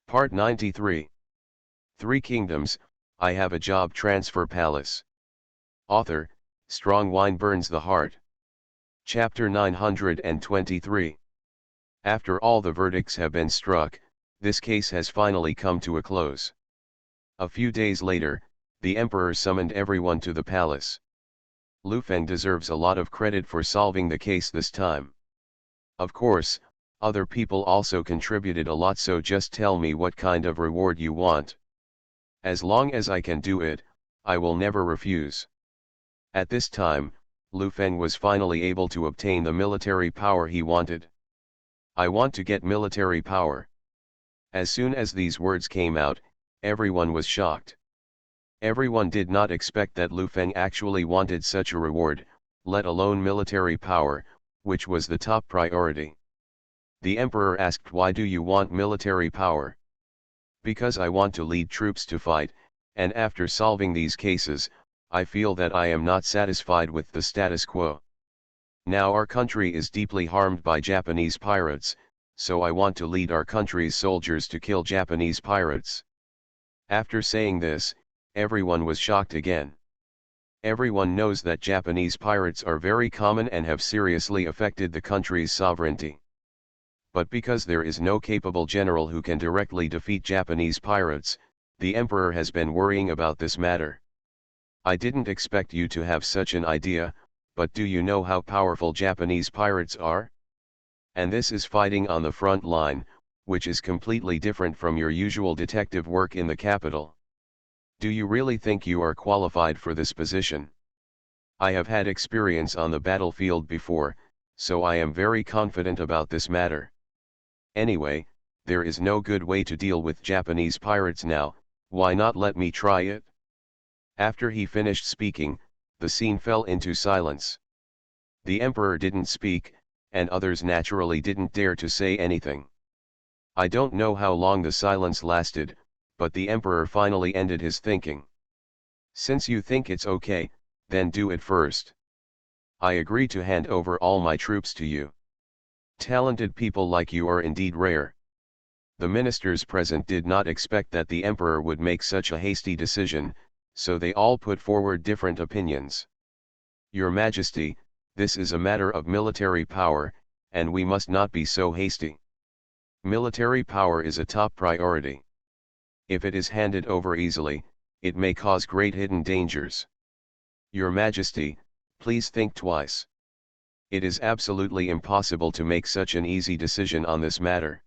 Part 93. Three Kingdoms, I Have a Job Transfer Palace. Author, Strong Wine Burns the Heart. Chapter 923. After all the verdicts have been struck, this case has finally come to a close. A few days later, the emperor summoned everyone to the palace. Lu Feng deserves a lot of credit for solving the case this time. Of course, other people also contributed a lot, so just tell me what kind of reward you want. As long as I can do it, I will never refuse. At this time, Lu Feng was finally able to obtain the military power he wanted. I want to get military power. As soon as these words came out, everyone was shocked. Everyone did not expect that Lu Feng actually wanted such a reward, let alone military power, which was the top priority. The emperor asked, "Why do you want military power?" "Because I want to lead troops to fight, and after solving these cases, I feel that I am not satisfied with the status quo. Now our country is deeply harmed by Japanese pirates, so I want to lead our country's soldiers to kill Japanese pirates." After saying this, everyone was shocked again. Everyone knows that Japanese pirates are very common and have seriously affected the country's sovereignty. But because there is no capable general who can directly defeat Japanese pirates, the emperor has been worrying about this matter. I didn't expect you to have such an idea, but do you know how powerful Japanese pirates are? And this is fighting on the front line, which is completely different from your usual detective work in the capital. Do you really think you are qualified for this position? I have had experience on the battlefield before, so I am very confident about this matter. Anyway, there is no good way to deal with Japanese pirates now, why not let me try it? After he finished speaking, the scene fell into silence. The emperor didn't speak, and others naturally didn't dare to say anything. I don't know how long the silence lasted, but the emperor finally ended his thinking. "Since you think it's okay, then do it first. I agree to hand over all my troops to you. Talented people like you are indeed rare." The ministers present did not expect that the emperor would make such a hasty decision, so they all put forward different opinions. "Your Majesty, this is a matter of military power, and we must not be so hasty. Military power is a top priority. If it is handed over easily, it may cause great hidden dangers. Your Majesty, please think twice. It is absolutely impossible to make such an easy decision on this matter."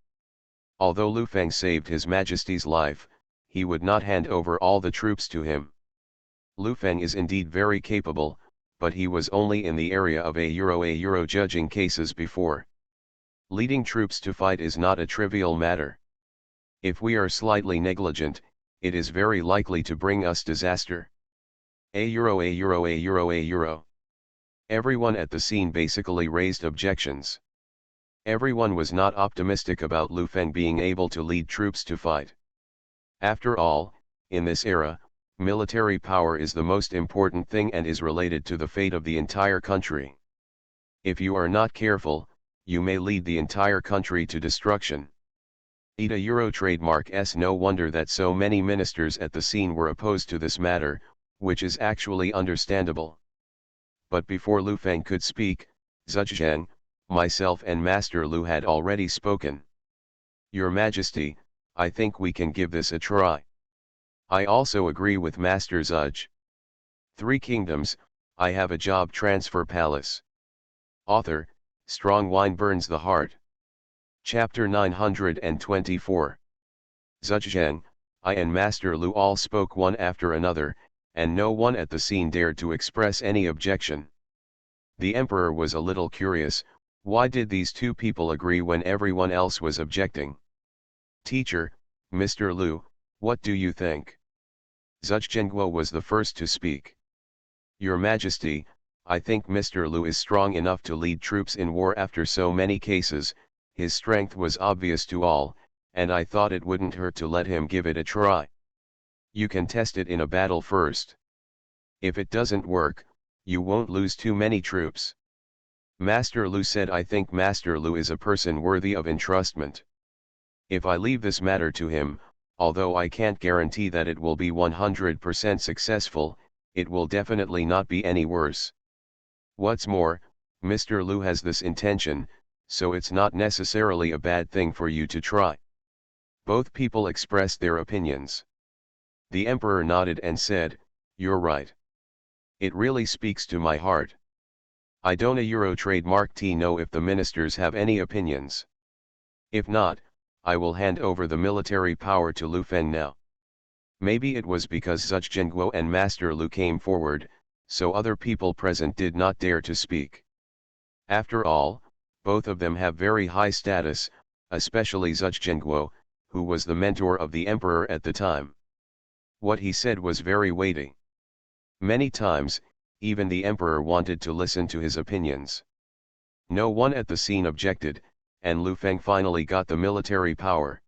Although Lu Feng saved His Majesty's life, he would not hand over all the troops to him. Lu Feng is indeed very capable, but he was only in the area of a Euro judging cases before. Leading troops to fight is not a trivial matter. If we are slightly negligent, it is very likely to bring us disaster. A Euro. Everyone at the scene basically raised objections. Everyone was not optimistic about Lu Feng being able to lead troops to fight. After all, in this era, military power is the most important thing and is related to the fate of the entire country. If you are not careful, you may lead the entire country to destruction. ETA Euro trademark S. No wonder that so many ministers at the scene were opposed to this matter, which is actually understandable. But before Lu Feng could speak, Zhujiang, myself and Master Lu had already spoken. "Your Majesty, I think we can give this a try." "I also agree with Master Zhuj. Three Kingdoms, I Have a Job Transfer Palace." Author, Strong Wine Burns the Heart. Chapter 924. Zhujiang, I and Master Lu all spoke one after another, and no one at the scene dared to express any objection. The emperor was a little curious, why did these two people agree when everyone else was objecting? "Teacher, Mr. Lu, what do you think?" Zhujiang was the first to speak. "Your Majesty, I think Mr. Lu is strong enough to lead troops in war after so many cases, his strength was obvious to all, and I thought it wouldn't hurt to let him give it a try. You can test it in a battle first. If it doesn't work, you won't lose too many troops." Master Lu said, "I think Master Lu is a person worthy of entrustment. If I leave this matter to him, although I can't guarantee that it will be 100% successful, it will definitely not be any worse. What's more, Mr. Lu has this intention, so it's not necessarily a bad thing for you to try. Both people expressed their opinions. The emperor nodded and said, "You're right. It really speaks to my heart. I don't trademark T know if the ministers have any opinions. If not, I will hand over the military power to Lu Feng now." Maybe it was because Zuch Jingguo and Master Lu came forward, so other people present did not dare to speak. After all, both of them have very high status, especially Zuch Jingguo, who was the mentor of the emperor at the time. What he said was very weighty. Many times, even the emperor wanted to listen to his opinions. No one at the scene objected, and Lu Feng finally got the military power.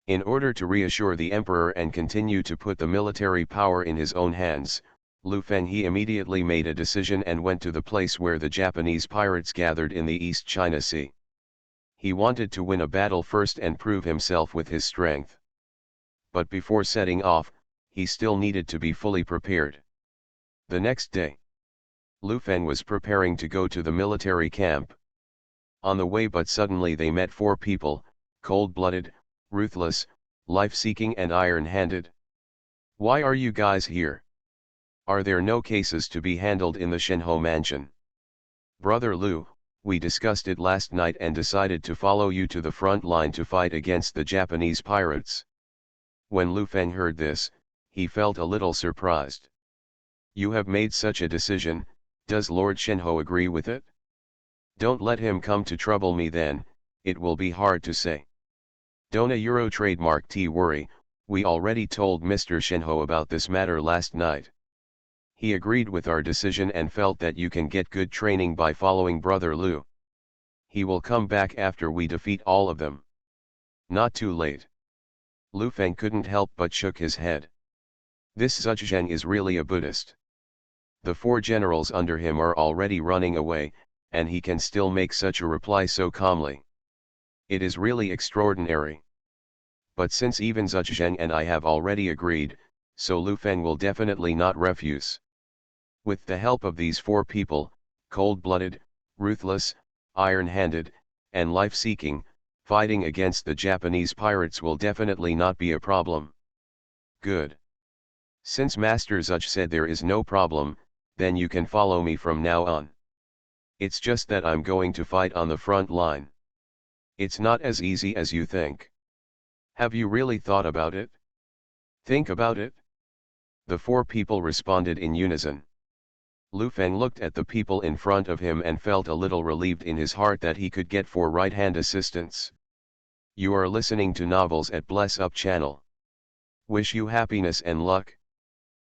In order to reassure the emperor and continue to put the military power in his own hands, Lu Feng he immediately made a decision and went to the place where the Japanese pirates gathered in the East China Sea. He wanted to win a battle first and prove himself with his strength. But before setting off, he still needed to be fully prepared. The next day, Lu Feng was preparing to go to the military camp. On the way, but suddenly they met four people, cold-blooded, ruthless, life-seeking and iron-handed. "Why are you guys here? Are there no cases to be handled in the Shenhou mansion?" "Brother Lu, we discussed it last night and decided to follow you to the front line to fight against the Japanese pirates." When Lu Feng heard this, he felt a little surprised. "You have made such a decision, does Lord Shenhou agree with it?" "Don't let him come to trouble me then, it will be hard to say." "Don't trademark T worry, we already told Mr. Shenhou about this matter last night. He agreed with our decision and felt that you can get good training by following Brother Lu. He will come back after we defeat all of them." "Not too late." Lu Feng couldn't help but shook his head. This Zhujiang is really a Buddhist. The four generals under him are already running away, and he can still make such a reply so calmly. It is really extraordinary. But since even Zhujiang and I have already agreed, so Lu Feng will definitely not refuse. With the help of these four people, cold-blooded, ruthless, iron-handed, and life-seeking, fighting against the Japanese pirates will definitely not be a problem. "Good. Since Master Zuch said there is no problem, then you can follow me from now on. It's just that I'm going to fight on the front line. It's not as easy as you think." "Have you really thought about it?" "Think about it?" The four people responded in unison. Lu Feng looked at the people in front of him and felt a little relieved in his heart that he could get four right-hand assistants. You are listening to Novels at Bless Up channel. Wish you happiness and luck.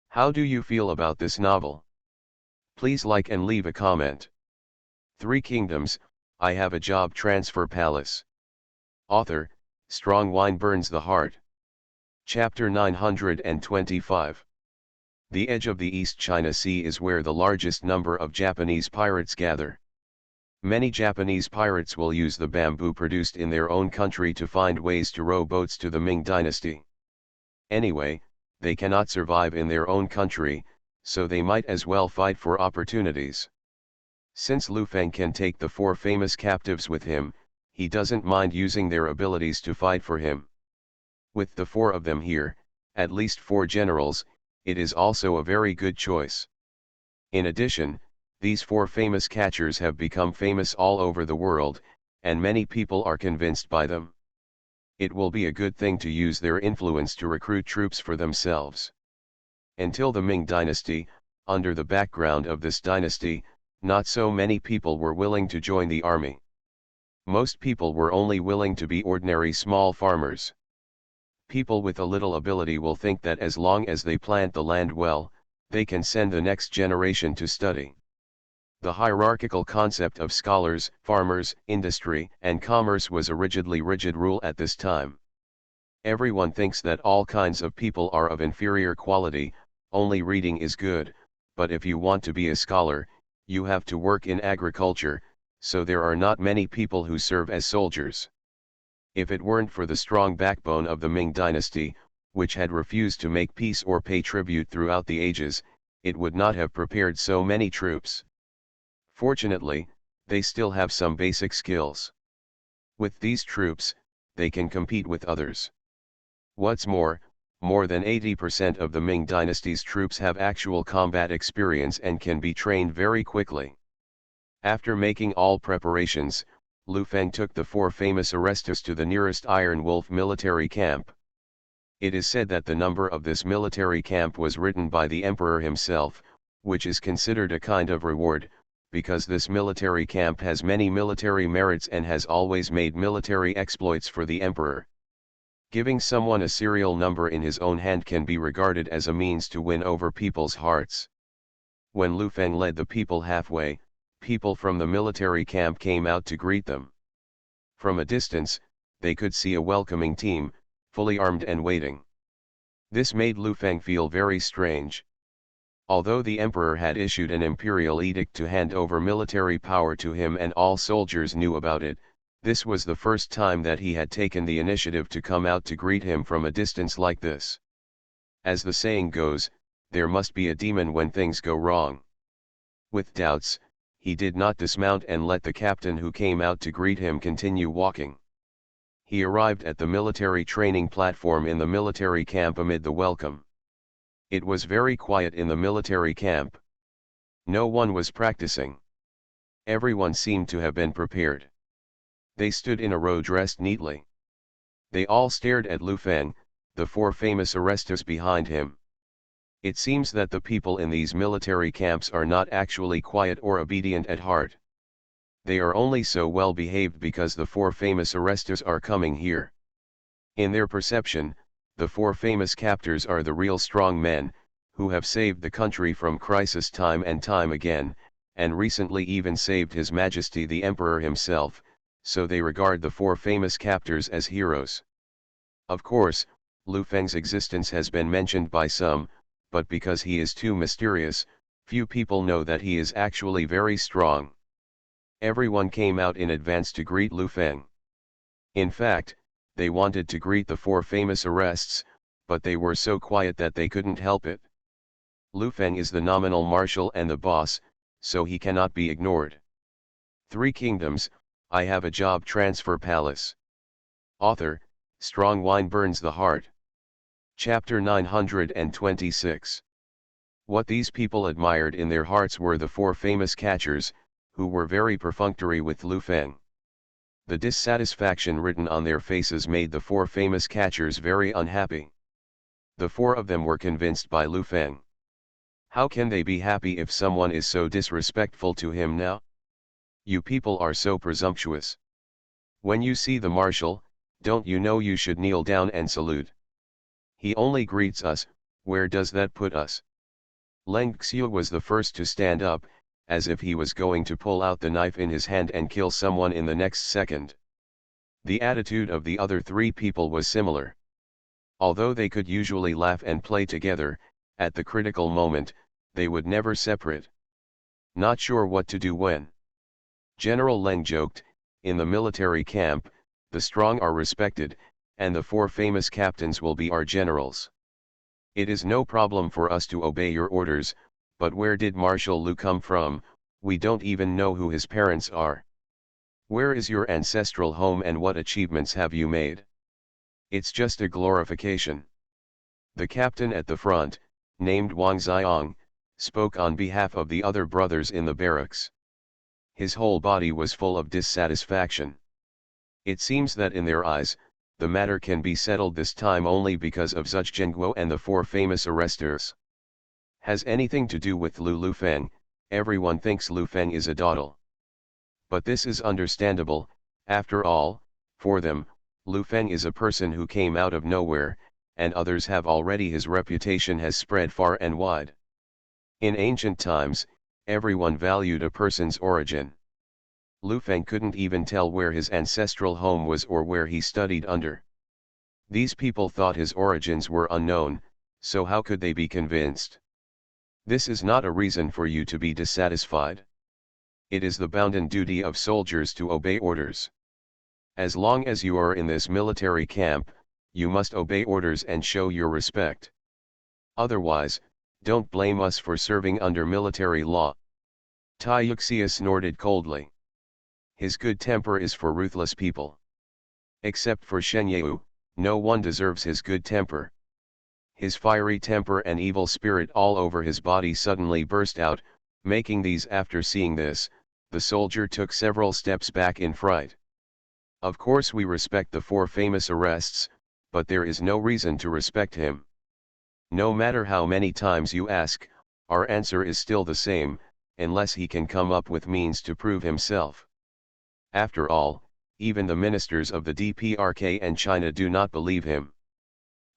How do you feel about this novel? Please like and leave a comment. Three Kingdoms, I Have a Job Transfer Palace. Author, Strong Wine Burns the Heart. Chapter 925. The edge of the East China Sea is where the largest number of Japanese pirates gather. Many Japanese pirates will use the bamboo produced in their own country to find ways to row boats to the Ming dynasty. Anyway, they cannot survive in their own country, so they might as well fight for opportunities. Since Lu Feng can take the four famous captives with him, he doesn't mind using their abilities to fight for him. With the four of them here, at least four generals, it is also a very good choice. In addition, these four famous catchers have become famous all over the world, and many people are convinced by them. It will be a good thing to use their influence to recruit troops for themselves. Until the Ming dynasty, under the background of this dynasty, not so many people were willing to join the army. Most people were only willing to be ordinary small farmers. People with a little ability will think that as long as they plant the land well, they can send the next generation to study. The hierarchical concept of scholars, farmers, industry, and commerce was a rigid rule at this time. Everyone thinks that all kinds of people are of inferior quality, only reading is good, but if you want to be a scholar, you have to work in agriculture, so there are not many people who serve as soldiers. If it weren't for the strong backbone of the Ming dynasty, which had refused to make peace or pay tribute throughout the ages, it would not have prepared so many troops. Fortunately, they still have some basic skills. With these troops, they can compete with others. What's more than 80% of the Ming dynasty's troops have actual combat experience and can be trained very quickly. After making all preparations, Lu Feng took the four famous arrestos to the nearest Iron Wolf military camp. It is said that the number of this military camp was written by the emperor himself, which is considered a kind of reward, because this military camp has many military merits and has always made military exploits for the emperor. Giving someone a serial number in his own hand can be regarded as a means to win over people's hearts. When Lu Feng led the people halfway, people from the military camp came out to greet them. From a distance, they could see a welcoming team, fully armed and waiting. This made Lu Feng feel very strange. Although the emperor had issued an imperial edict to hand over military power to him and all soldiers knew about it, this was the first time that he had taken the initiative to come out to greet him from a distance like this. As the saying goes, there must be a demon when things go wrong. With doubts, he did not dismount and let the captain who came out to greet him continue walking. He arrived at the military training platform in the military camp amid the welcome. It was very quiet in the military camp. No one was practicing. Everyone seemed to have been prepared. They stood in a row dressed neatly. They all stared at Lu Feng, the four famous arrestos behind him. It seems that the people in these military camps are not actually quiet or obedient at heart. They are only so well behaved because the four famous arrestos are coming here. In their perception, the four famous captors are the real strong men, who have saved the country from crisis time and time again, and recently even saved His Majesty the Emperor himself, so they regard the four famous captors as heroes. Of course, Lu Feng's existence has been mentioned by some, but because he is too mysterious, few people know that he is actually very strong. Everyone came out in advance to greet Lu Feng. In fact, they wanted to greet the four famous arrests, but they were so quiet that they couldn't help it. Lu Feng is the nominal marshal and the boss, so he cannot be ignored. Three Kingdoms, I Have a Job Transfer Palace. Author, Strong Wine Burns the Heart. Chapter 926. What these people admired in their hearts were the four famous catchers, who were very perfunctory with Lu Feng. The dissatisfaction written on their faces made the four famous catchers very unhappy. The four of them were convinced by Lu Feng. How can they be happy if someone is so disrespectful to him now? You people are so presumptuous. When you see the marshal, don't you know you should kneel down and salute? He only greets us, where does that put us? Leng Xiu was the first to stand up, as if he was going to pull out the knife in his hand and kill someone in the next second. The attitude of the other three people was similar. Although they could usually laugh and play together, at the critical moment, they would never separate. Not sure what to do when. General Leng joked, in the military camp, the strong are respected, and the four famous captains will be our generals. It is no problem for us to obey your orders, but where did Marshal Lu come from? We don't even know who his parents are. Where is your ancestral home and what achievements have you made? It's just a glorification. The captain at the front, named Wang Xiong, spoke on behalf of the other brothers in the barracks. His whole body was full of dissatisfaction. It seems that in their eyes, the matter can be settled this time only because of Zuch Zhengguo and the four famous arresters. Has anything to do with Lu Feng, everyone thinks Lu Feng is a dawdle. But this is understandable, after all, for them, Lu Feng is a person who came out of nowhere, and others have already his reputation has spread far and wide. In ancient times, everyone valued a person's origin. Lu Feng couldn't even tell where his ancestral home was or where he studied under. These people thought his origins were unknown, so how could they be convinced? This is not a reason for you to be dissatisfied. It is the bounden duty of soldiers to obey orders. As long as you are in this military camp, you must obey orders and show your respect. Otherwise, don't blame us for serving under military law. Tayuxia snorted coldly. His good temper is for ruthless people. Except for Shenyeu, no one deserves his good temper. His fiery temper and evil spirit all over his body suddenly burst out, making these. After seeing this, the soldier took several steps back in fright. Of course we respect the 4 famous arrests, but there is no reason to respect him. No matter how many times you ask, our answer is still the same, unless he can come up with means to prove himself. After all, even the ministers of the DPRK and China do not believe him.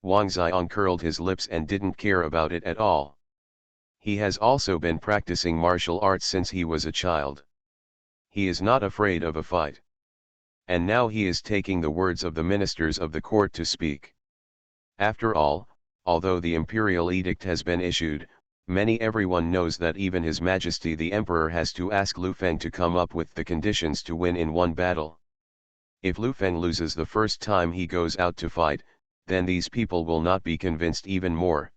Wang Xiang curled his lips and didn't care about it at all. He has also been practicing martial arts since he was a child. He is not afraid of a fight. And now he is taking the words of the ministers of the court to speak. After all, although the imperial edict has been issued, everyone knows that even His Majesty the Emperor has to ask Lu Feng to come up with the conditions to win in one battle. If Lu Feng loses the first time he goes out to fight, then these people will not be convinced even more.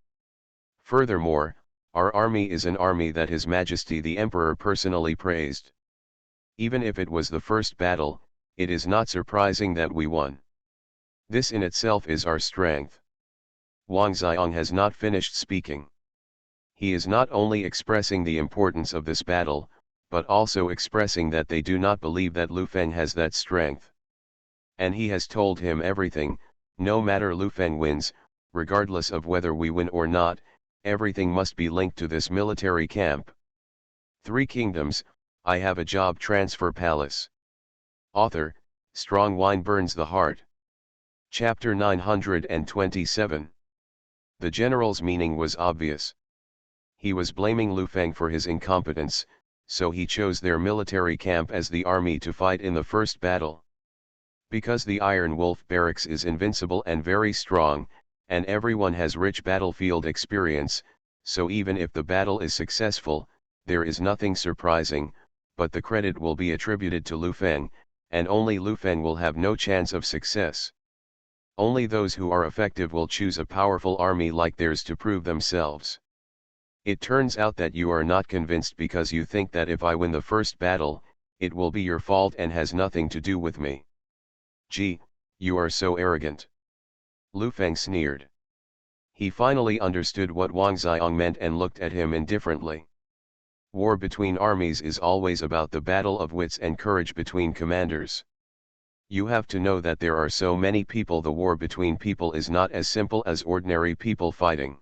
Furthermore, our army is an army that His Majesty the Emperor personally praised. Even if it was the first battle, it is not surprising that we won. This in itself is our strength. Wang Xiang has not finished speaking. He is not only expressing the importance of this battle, but also expressing that they do not believe that Lu Feng has that strength. And he has told him everything. No matter Lu Feng wins, regardless of whether we win or not, everything must be linked to this military camp. 3 Kingdoms, I have a job transfer palace. Author, Strong Wine Burns the Heart. Chapter 927. The general's meaning was obvious. He was blaming Lu Feng for his incompetence, so he chose their military camp as the army to fight in the first battle. Because the Iron Wolf barracks is invincible and very strong, and everyone has rich battlefield experience, so even if the battle is successful, there is nothing surprising, but the credit will be attributed to Lu Feng, and only Lu Feng will have no chance of success. Only those who are effective will choose a powerful army like theirs to prove themselves. It turns out that you are not convinced because you think that if I win the first battle, it will be your fault and has nothing to do with me. Gee, you are so arrogant. Lu Feng sneered. He finally understood what Wang Xiang meant and looked at him indifferently. War between armies is always about the battle of wits and courage between commanders. You have to know that there are so many people. The war between people is not as simple as ordinary people fighting.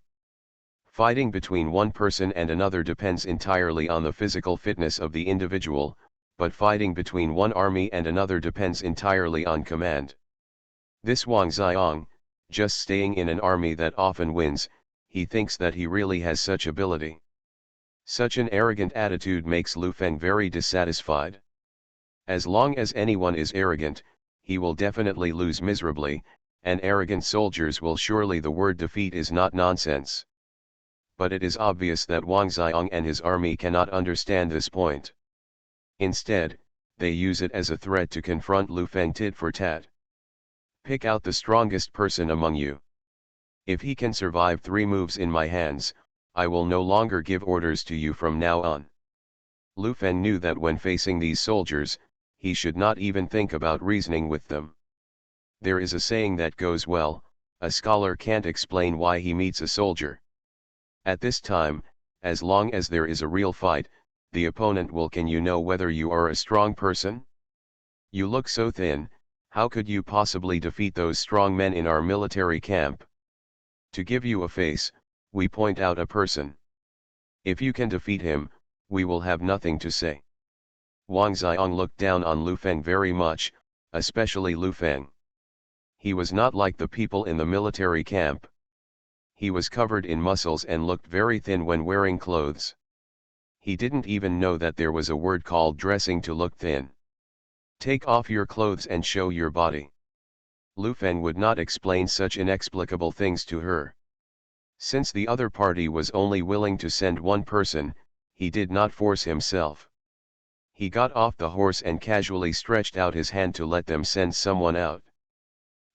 Fighting between one person and another depends entirely on the physical fitness of the individual, but fighting between one army and another depends entirely on command. This Wang Xiang, just staying in an army that often wins, he thinks that he really has such ability. Such an arrogant attitude makes Lu Feng very dissatisfied. As long as anyone is arrogant, he will definitely lose miserably, and arrogant soldiers will surely. The word defeat is not nonsense. But it is obvious that Wang Xiang and his army cannot understand this point. Instead, they use it as a threat to confront Lu Feng tit for tat. Pick out the strongest person among you. If he can survive 3 moves in my hands, I will no longer give orders to you from now on. Lu Feng knew that when facing these soldiers, he should not even think about reasoning with them. There is a saying that goes well, a scholar can't explain why he meets a soldier. At this time, as long as there is a real fight, the opponent will. Can you know whether you are a strong person? You look so thin, how could you possibly defeat those strong men in our military camp? To give you a face, we point out a person. If you can defeat him, we will have nothing to say. Wang Xiang looked down on Lu Feng very much, especially Lu Feng. He was not like the people in the military camp. He was covered in muscles and looked very thin when wearing clothes. He didn't even know that there was a word called dressing to look thin. Take off your clothes and show your body. Lu Feng would not explain such inexplicable things to her. Since the other party was only willing to send one person, he did not force himself. He got off the horse and casually stretched out his hand to let them send someone out.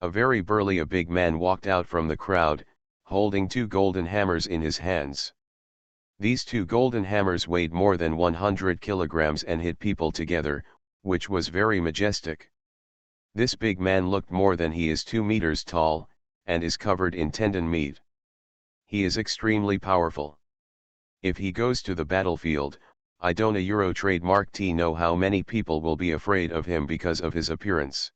A very burly big man walked out from the crowd, holding two golden hammers in his hands. These two golden hammers weighed more than 100 kilograms and hit people together, which was very majestic. This big man looked more than he is 2 meters tall, and is covered in tendon meat. He is extremely powerful. If he goes to the battlefield, I don't a Euro trademark T know how many people will be afraid of him because of his appearance.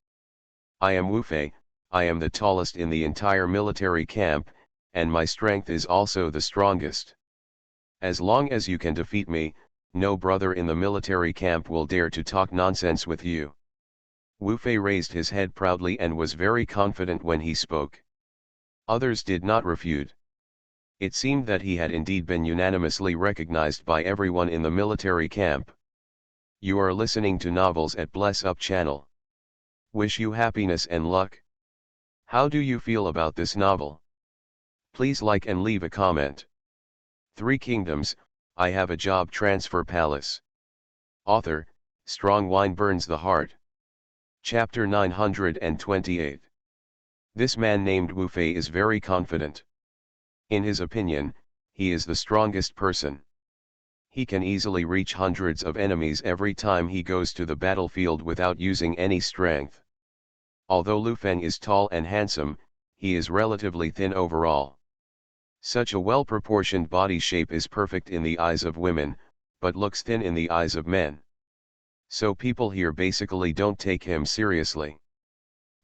I am Wu Fei, I am the tallest in the entire military camp, and my strength is also the strongest. As long as you can defeat me, no brother in the military camp will dare to talk nonsense with you. Wu Fei raised his head proudly and was very confident when he spoke. Others did not refute. It seemed that he had indeed been unanimously recognized by everyone in the military camp. You are listening to Novels at Bless Up channel. Wish you happiness and luck. How do you feel about this novel? Please like and leave a comment. Three Kingdoms, I Have a Job Transfer Palace. Author, Strong Wine Burns the Heart. Chapter 928. This man named Wu Fei is very confident. In his opinion, he is the strongest person. He can easily reach hundreds of enemies every time he goes to the battlefield without using any strength. Although Lu Feng is tall and handsome, he is relatively thin overall. Such a well-proportioned body shape is perfect in the eyes of women, but looks thin in the eyes of men. So people here basically don't take him seriously.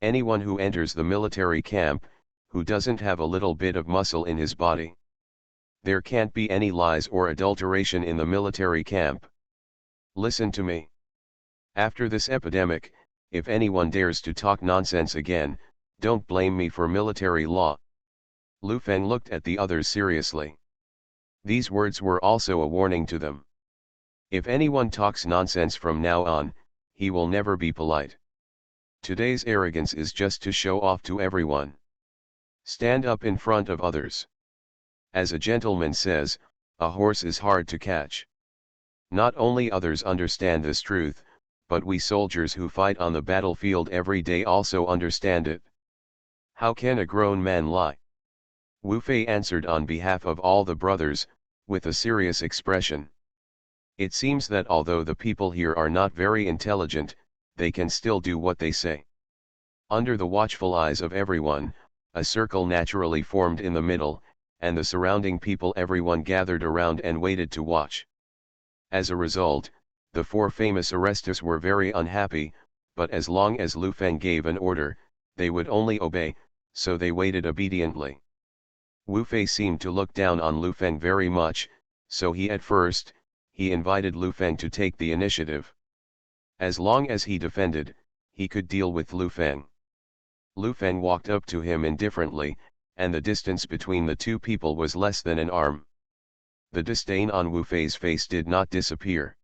Anyone who enters the military camp, who doesn't have a little bit of muscle in his body. There can't be any lies or adulteration in the military camp. Listen to me. After this epidemic, if anyone dares to talk nonsense again, don't blame me for military law. Lu Feng looked at the others seriously. These words were also a warning to them. If anyone talks nonsense from now on, he will never be polite. Today's arrogance is just to show off to everyone. Stand up in front of others. As a gentleman says, a horse is hard to catch. Not only others understand this truth, but we soldiers who fight on the battlefield every day also understand it. How can a grown man lie? Wu Fei answered on behalf of all the brothers, with a serious expression. It seems that although the people here are not very intelligent, they can still do what they say. Under the watchful eyes of everyone, a circle naturally formed in the middle, and the surrounding people everyone gathered around and waited to watch. As a result, the four famous Arestas were very unhappy, but as long as Lu Feng gave an order, they would only obey, so they waited obediently. Wu Fei seemed to look down on Lu Feng very much, so he invited Lu Feng to take the initiative. As long as he defended, he could deal with Lu Feng. Lu Feng walked up to him indifferently, and the distance between the two people was less than an arm. The disdain on Wu Fei's face did not disappear.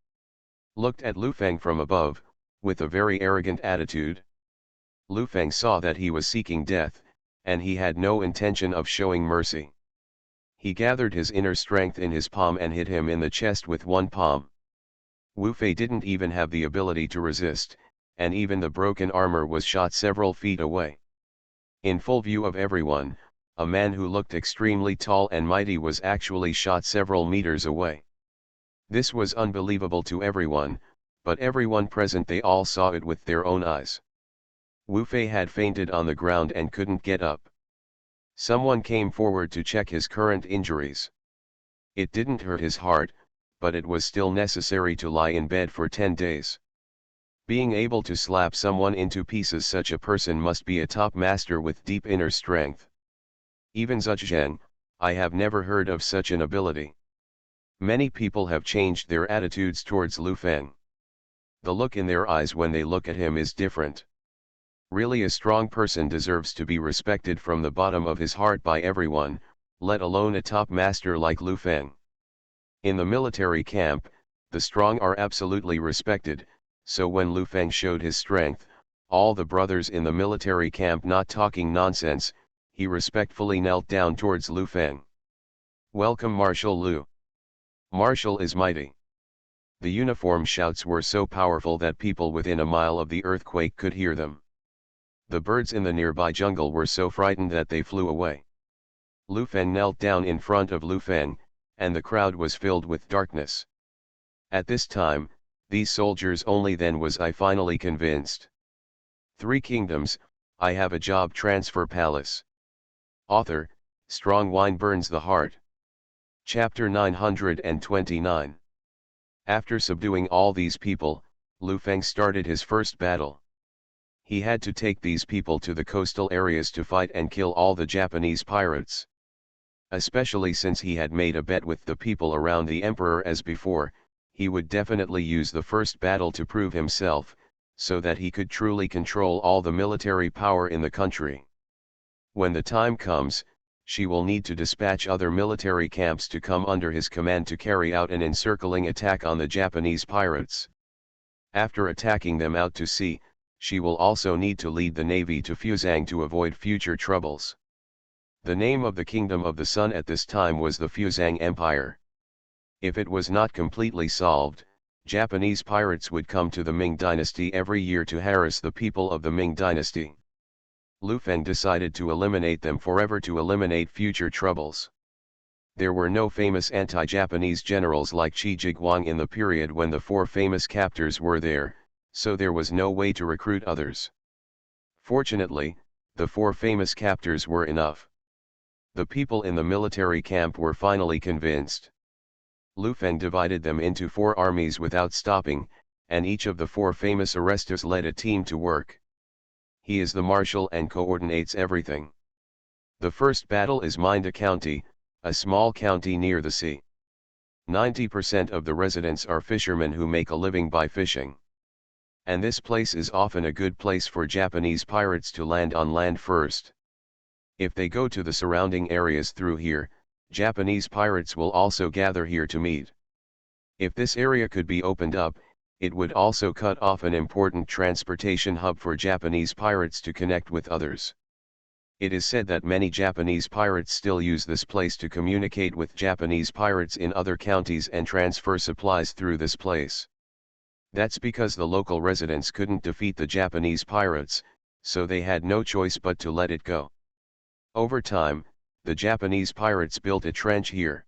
Looked at Lu Feng from above, with a very arrogant attitude. Lu Feng saw that he was seeking death, and he had no intention of showing mercy. He gathered his inner strength in his palm and hit him in the chest with one palm. Wu Fei didn't even have the ability to resist, and even the broken armor was shot several feet away. In full view of everyone, a man who looked extremely tall and mighty was actually shot several meters away. This was unbelievable to everyone, but everyone present, they all saw it with their own eyes. Wu Fei had fainted on the ground and couldn't get up. Someone came forward to check his current injuries. It didn't hurt his heart, but it was still necessary to lie in bed for 10 days. Being able to slap someone into pieces, such a person must be a top master with deep inner strength. Even Zhuzheng, I have never heard of such an ability. Many people have changed their attitudes towards Lu Feng. The look in their eyes when they look at him is different. Really, a strong person deserves to be respected from the bottom of his heart by everyone, let alone a top master like Lu Feng. In the military camp, the strong are absolutely respected, so when Lu Feng showed his strength, all the brothers in the military camp not talking nonsense, he respectfully knelt down towards Lu Feng. Welcome Marshal Lu. Marshal is mighty. The uniform shouts were so powerful that people within a mile of the earthquake could hear them. The birds in the nearby jungle were so frightened that they flew away. Lu Feng knelt down in front of Lu Feng, and the crowd was filled with darkness. At this time, these soldiers only then was I finally convinced. Three Kingdoms, I have a job transfer palace. Author, Strong Wine Burns the Heart. Chapter 929. After subduing all these people, Lu Feng started his first battle. He had to take these people to the coastal areas to fight and kill all the Japanese pirates. Especially since he had made a bet with the people around the emperor as before, he would definitely use the first battle to prove himself, so that he could truly control all the military power in the country. When the time comes, she will need to dispatch other military camps to come under his command to carry out an encircling attack on the Japanese pirates. After attacking them out to sea, she will also need to lead the navy to Fuzhang to avoid future troubles. The name of the Kingdom of the Sun at this time was the Fuzhang Empire. If it was not completely solved, Japanese pirates would come to the Ming dynasty every year to harass the people of the Ming dynasty. Lu Feng decided to eliminate them forever to eliminate future troubles. There were no famous anti-Japanese generals like Qi Jiguang in the period when the four famous captors were there, so there was no way to recruit others. Fortunately, the four famous captors were enough. The people in the military camp were finally convinced. Lu Feng divided them into four armies without stopping, and each of the four famous arestas led a team to work. He is the marshal and coordinates everything. The first battle is Minda County, a small county near the sea. 90% of the residents are fishermen who make a living by fishing. And this place is often a good place for Japanese pirates to land on land first. If they go to the surrounding areas through here, Japanese pirates will also gather here to meet. If this area could be opened up, it would also cut off an important transportation hub for Japanese pirates to connect with others. It is said that many Japanese pirates still use this place to communicate with Japanese pirates in other counties and transfer supplies through this place. That's because the local residents couldn't defeat the Japanese pirates, so they had no choice but to let it go. Over time, the Japanese pirates built a trench here.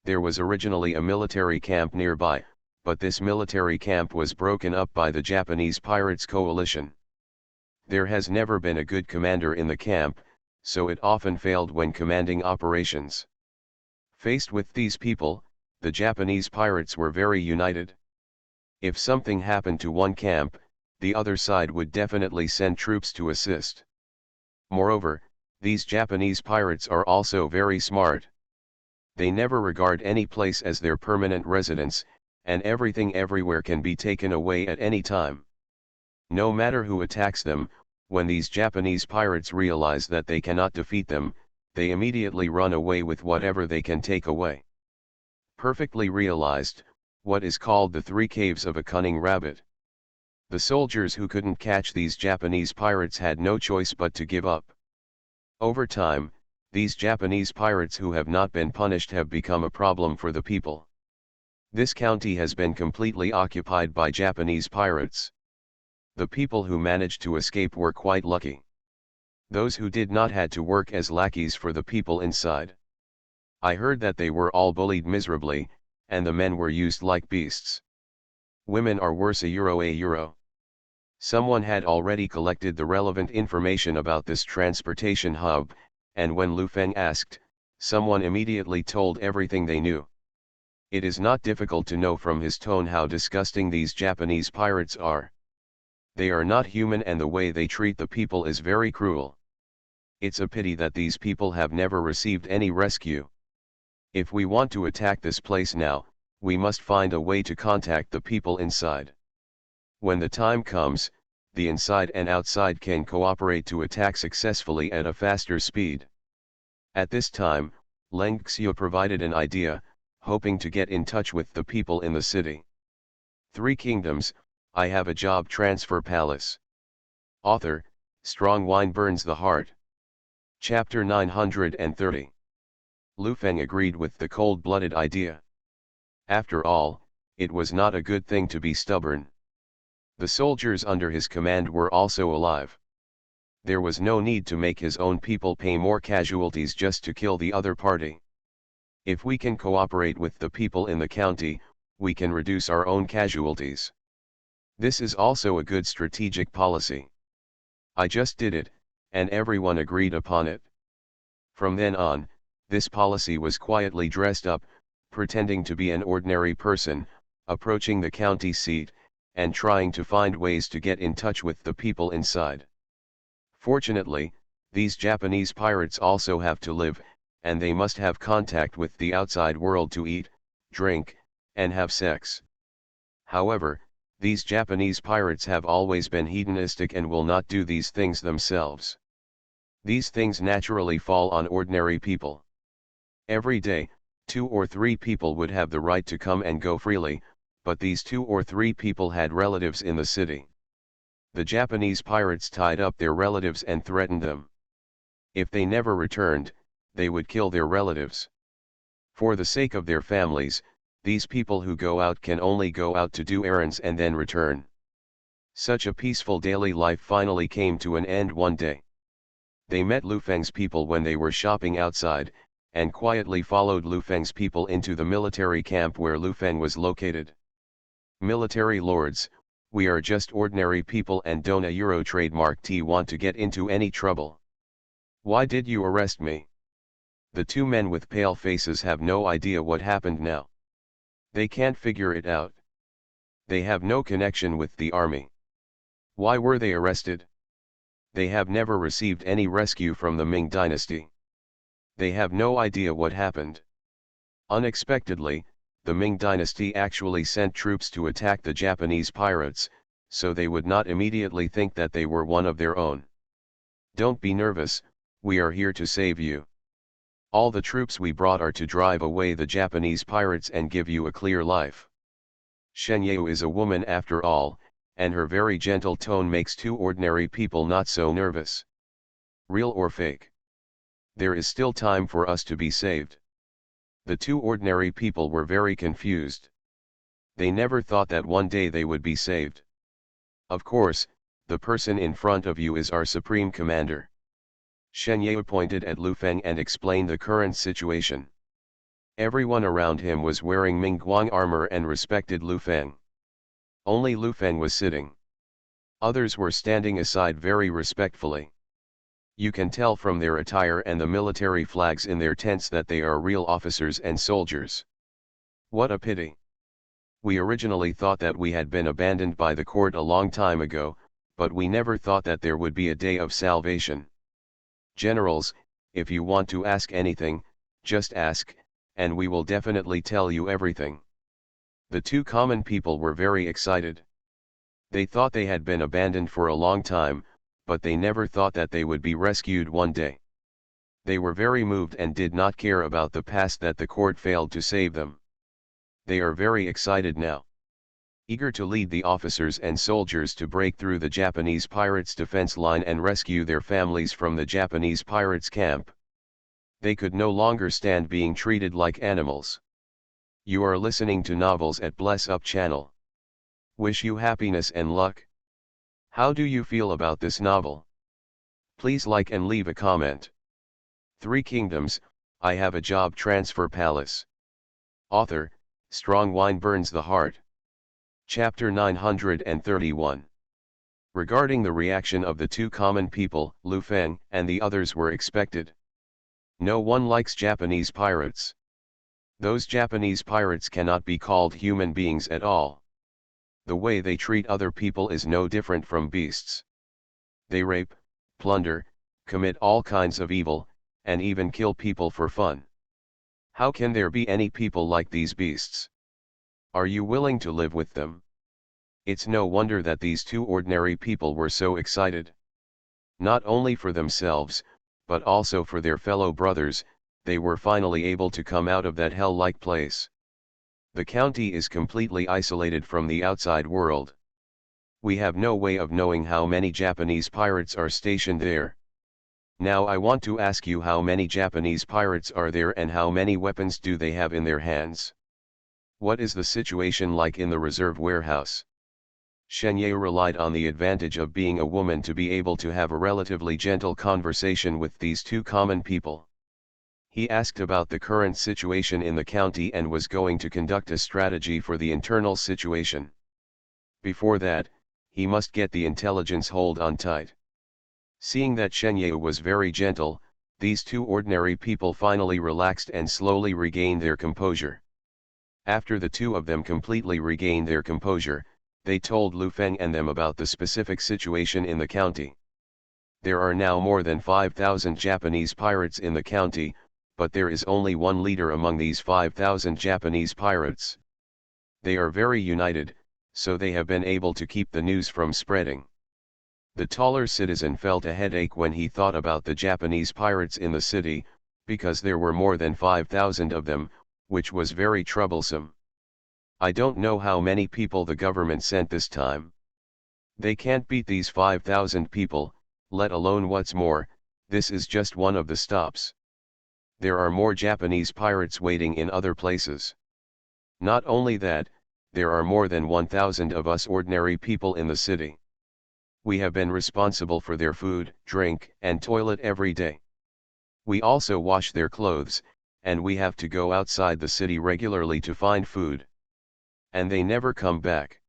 There was originally a military camp nearby, but this military camp was broken up by the Japanese pirates coalition. There has never been a good commander in the camp, so it often failed when commanding operations. Faced with these people, the Japanese pirates were very united. If something happened to one camp, the other side would definitely send troops to assist. Moreover, these Japanese pirates are also very smart. They never regard any place as their permanent residence, and everything everywhere can be taken away at any time. No matter who attacks them, when these Japanese pirates realize that they cannot defeat them, they immediately run away with whatever they can take away. Perfectly realized, what is called the three caves of a cunning rabbit. The soldiers who couldn't catch these Japanese pirates had no choice but to give up. Over time, these Japanese pirates who have not been punished have become a problem for the people. This county has been completely occupied by Japanese pirates. The people who managed to escape were quite lucky. Those who did not had to work as lackeys for the people inside. I heard that they were all bullied miserably, and the men were used like beasts. Women are worse a euro. Someone had already collected the relevant information about this transportation hub, and when Lu Feng asked, someone immediately told everything they knew. It is not difficult to know from his tone how disgusting these Japanese pirates are. They are not human and the way they treat the people is very cruel. It's a pity that these people have never received any rescue. If we want to attack this place now, we must find a way to contact the people inside. When the time comes, the inside and outside can cooperate to attack successfully at a faster speed. At this time, Leng Xiu provided an idea, hoping to get in touch with the people in the city. Three Kingdoms, I have a job transfer palace. Author, Strong Wine Burns the Heart. Chapter 930. Lu Feng agreed with the cold-blooded idea. After all, It was not a good thing to be stubborn. The soldiers under his command were also alive. There was no need to make his own people pay more casualties just to kill the other party. If we can cooperate with the people in the county, we can reduce our own casualties. This is also a good strategic policy. I just did it, and everyone agreed upon it. From then on, this policy was quietly dressed up, pretending to be an ordinary person, approaching the county seat, and trying to find ways to get in touch with the people inside. Fortunately, these Japanese pirates also have to live, and they must have contact with the outside world to eat, drink, and have sex. However, these Japanese pirates have always been hedonistic and will not do these things themselves. These things naturally fall on ordinary people. Every day, 2 or 3 people would have the right to come and go freely, but these 2 or 3 people had relatives in the city. The Japanese pirates tied up their relatives and threatened them. If they never returned, they would kill their relatives. For the sake of their families, these people who go out can only go out to do errands and then return. Such a peaceful daily life finally came to an end one day. They met Lu Feng's people when they were shopping outside, and quietly followed Lu Feng's people into the military camp where Lu Feng was located. Military lords, we are just ordinary people and don't a Euro trademark T want to get into any trouble. Why did you arrest me? The 2 men with pale faces have no idea what happened now. They can't figure it out. They have no connection with the army. Why were they arrested? They have never received any rescue from the Ming dynasty. They have no idea what happened. Unexpectedly, the Ming dynasty actually sent troops to attack the Japanese pirates, so they would not immediately think that they were one of their own. Don't be nervous, we are here to save you. All the troops we brought are to drive away the Japanese pirates and give you a clear life. Shen Yeo is a woman after all, and her very gentle tone makes 2 ordinary people not so nervous. Real or fake? There is still time for us to be saved. The 2 ordinary people were very confused. They never thought that one day they would be saved. Of course, the person in front of you is our supreme commander. Shen Yeo pointed at Lu Feng and explained the current situation. Everyone around him was wearing Ming Guang armor and respected Lu Feng. Only Lu Feng was sitting. Others were standing aside very respectfully. You can tell from their attire and the military flags in their tents that they are real officers and soldiers. What a pity. We originally thought that we had been abandoned by the court a long time ago, but we never thought that there would be a day of salvation. Generals, if you want to ask anything, just ask, and we will definitely tell you everything. The 2 common people were very excited. They thought they had been abandoned for a long time, but they never thought that they would be rescued one day. They were very moved and did not care about the past that the court failed to save them. They are very excited now. Eager to lead the officers and soldiers to break through the Japanese pirates' defense line and rescue their families from the Japanese pirates' camp. They could no longer stand being treated like animals. You are listening to Novels at Bless Up channel. Wish you happiness and luck. How do you feel about this novel? Please like and leave a comment. 3 Kingdoms, I Have a Job Transfer Palace. Author, Strong Wine Burns the Heart. Chapter 931. Regarding the reaction of the 2 common people, Lu Feng and the others were expected. No one likes Japanese pirates. Those Japanese pirates cannot be called human beings at all. The way they treat other people is no different from beasts. They rape, plunder, commit all kinds of evil, and even kill people for fun. How can there be any people like these beasts? Are you willing to live with them? It's no wonder that these 2 ordinary people were so excited. Not only for themselves, but also for their fellow brothers, they were finally able to come out of that hell-like place. The county is completely isolated from the outside world. We have no way of knowing how many Japanese pirates are stationed there. Now I want to ask you, how many Japanese pirates are there and how many weapons do they have in their hands? What is the situation like in the reserve warehouse? Shenye relied on the advantage of being a woman to be able to have a relatively gentle conversation with these two common people. He asked about the current situation in the county and was going to conduct a strategy for the internal situation. Before that, he must get the intelligence hold on tight. Seeing that Shenye was very gentle, these two ordinary people finally relaxed and slowly regained their composure. After the two of them completely regained their composure, they told Lu Feng and them about the specific situation in the county. There are now more than 5,000 Japanese pirates in the county, but there is only one leader among these 5,000 Japanese pirates. They are very united, so they have been able to keep the news from spreading. The taller citizen felt a headache when he thought about the Japanese pirates in the city, because there were more than 5,000 of them, which was very troublesome. I don't know how many people the government sent this time. They can't beat these 5,000 people, let alone what's more, this is just one of the stops. There are more Japanese pirates waiting in other places. Not only that, there are more than 1,000 of us ordinary people in the city. We have been responsible for their food, drink, and toilet every day. We also wash their clothes, and we have to go outside the city regularly to find food. And they never come back.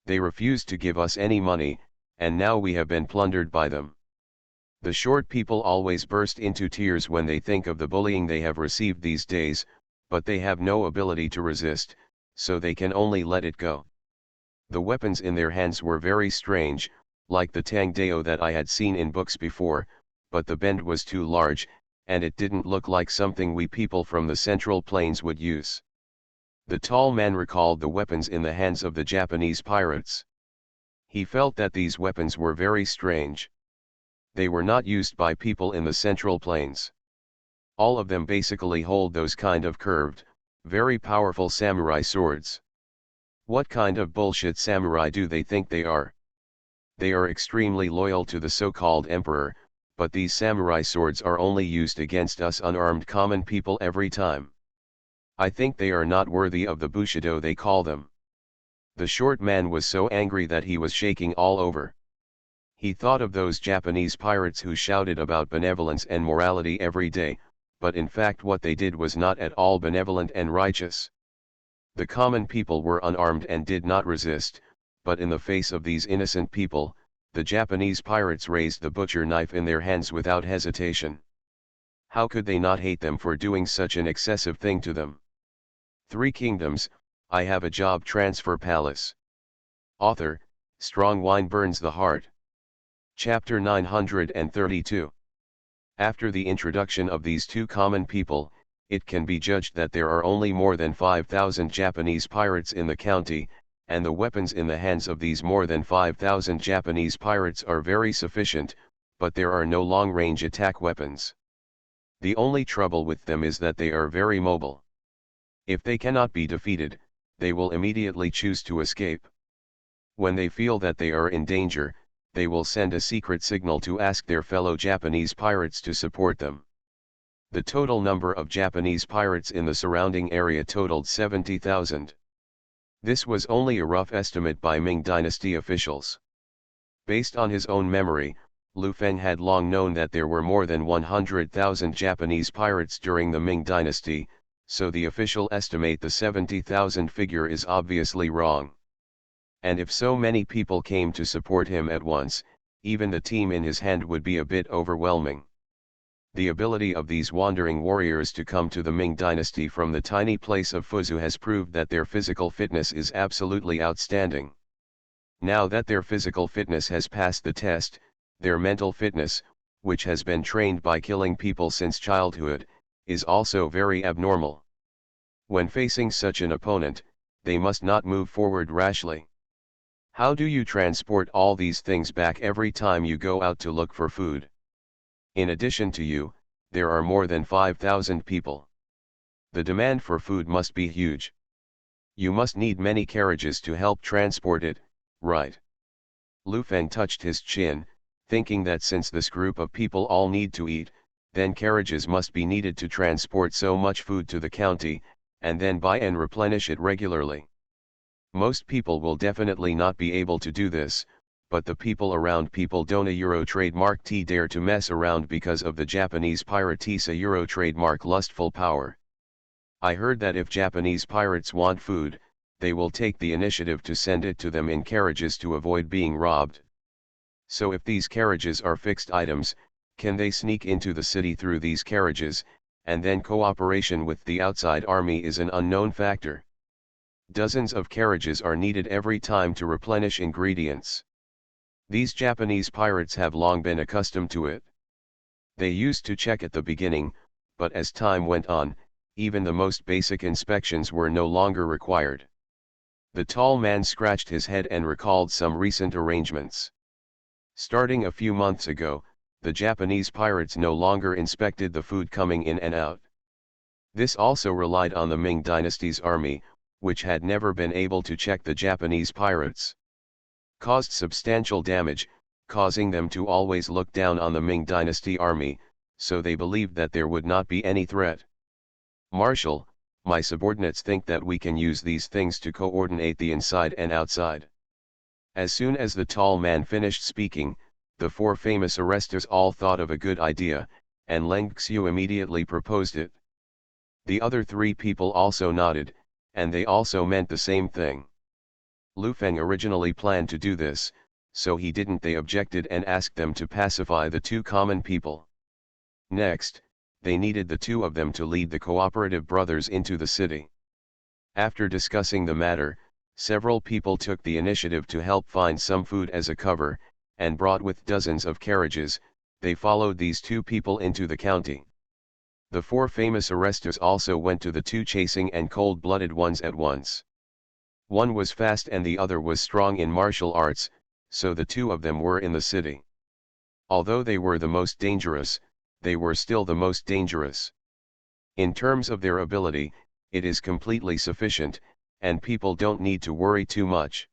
They refuse to give us any money, and now we have been plundered by them. The short people always burst into tears when they think of the bullying they have received these days, but they have no ability to resist, so they can only let it go. The weapons in their hands were very strange, like the tangdeo that I had seen in books before, but the bend was too large, and it didn't look like something we people from the Central Plains would use. The tall man recalled the weapons in the hands of the Japanese pirates. He felt that these weapons were very strange. They were not used by people in the Central Plains. All of them basically hold those kind of curved, very powerful samurai swords. What kind of bullshit samurai do they think they are? They are extremely loyal to the so-called emperor, but these samurai swords are only used against us unarmed common people every time. I think they are not worthy of the bushido they call them. The short man was so angry that he was shaking all over. He thought of those Japanese pirates who shouted about benevolence and morality every day, but in fact what they did was not at all benevolent and righteous. The common people were unarmed and did not resist, but in the face of these innocent people, the Japanese pirates raised the butcher knife in their hands without hesitation. How could they not hate them for doing such an excessive thing to them? Three Kingdoms, I Have a Job Transfer Palace. Author, Strong Wine Burns the Heart. Chapter 932. After the introduction of these two common people, it can be judged that there are only more than 5,000 Japanese pirates in the county, and the weapons in the hands of these more than 5,000 Japanese pirates are very sufficient, but there are no long-range attack weapons. The only trouble with them is that they are very mobile. If they cannot be defeated, they will immediately choose to escape. When they feel that they are in danger, they will send a secret signal to ask their fellow Japanese pirates to support them. The total number of Japanese pirates in the surrounding area totaled 70,000. This was only a rough estimate by Ming Dynasty officials. Based on his own memory, Lu Feng had long known that there were more than 100,000 Japanese pirates during the Ming Dynasty, so the official estimate the 70,000 figure is obviously wrong. And if so many people came to support him at once, even the team in his hand would be a bit overwhelming. The ability of these wandering warriors to come to the Ming Dynasty from the tiny place of Fuzhou has proved that their physical fitness is absolutely outstanding. Now that their physical fitness has passed the test, their mental fitness, which has been trained by killing people since childhood, is also very abnormal. When facing such an opponent, they must not move forward rashly. How do you transport all these things back every time you go out to look for food? In addition to you, there are more than 5,000 people. The demand for food must be huge. You must need many carriages to help transport it, right? Lu Feng touched his chin, thinking that since this group of people all need to eat, then carriages must be needed to transport so much food to the county, and then buy and replenish it regularly. Most people will definitely not be able to do this, but the people around people don't a Euro trademark T dare to mess around because of the Japanese pirate T's a Euro trademark lustful power. I heard that if Japanese pirates want food, they will take the initiative to send it to them in carriages to avoid being robbed. So if these carriages are fixed items, can they sneak into the city through these carriages, and then cooperation with the outside army is an unknown factor. Dozens of carriages are needed every time to replenish ingredients. These Japanese pirates have long been accustomed to it. They used to check at the beginning, but as time went on, even the most basic inspections were no longer required. The tall man scratched his head and recalled some recent arrangements. Starting a few months ago, the Japanese pirates no longer inspected the food coming in and out. This also relied on the Ming dynasty's army, which had never been able to check the Japanese pirates. Caused substantial damage, causing them to always look down on the Ming dynasty army, so they believed that there would not be any threat. Marshal, my subordinates think that we can use these things to coordinate the inside and outside. As soon as the tall man finished speaking, the four famous arrestos all thought of a good idea, and Leng Xiu immediately proposed it. The other three people also nodded, and they also meant the same thing. Lu Feng originally planned to do this, so he didn't. They objected and asked them to pacify the two common people. Next, they needed the two of them to lead the cooperative brothers into the city. After discussing the matter, several people took the initiative to help find some food as a cover, and brought with dozens of carriages. They followed these two people into the county. The four famous arrestos also went to the two chasing and cold-blooded ones at once. One was fast and the other was strong in martial arts, so the two of them were in the city. Although they were the most dangerous, they were still the most dangerous. In terms of their ability, it is completely sufficient, and people don't need to worry too much.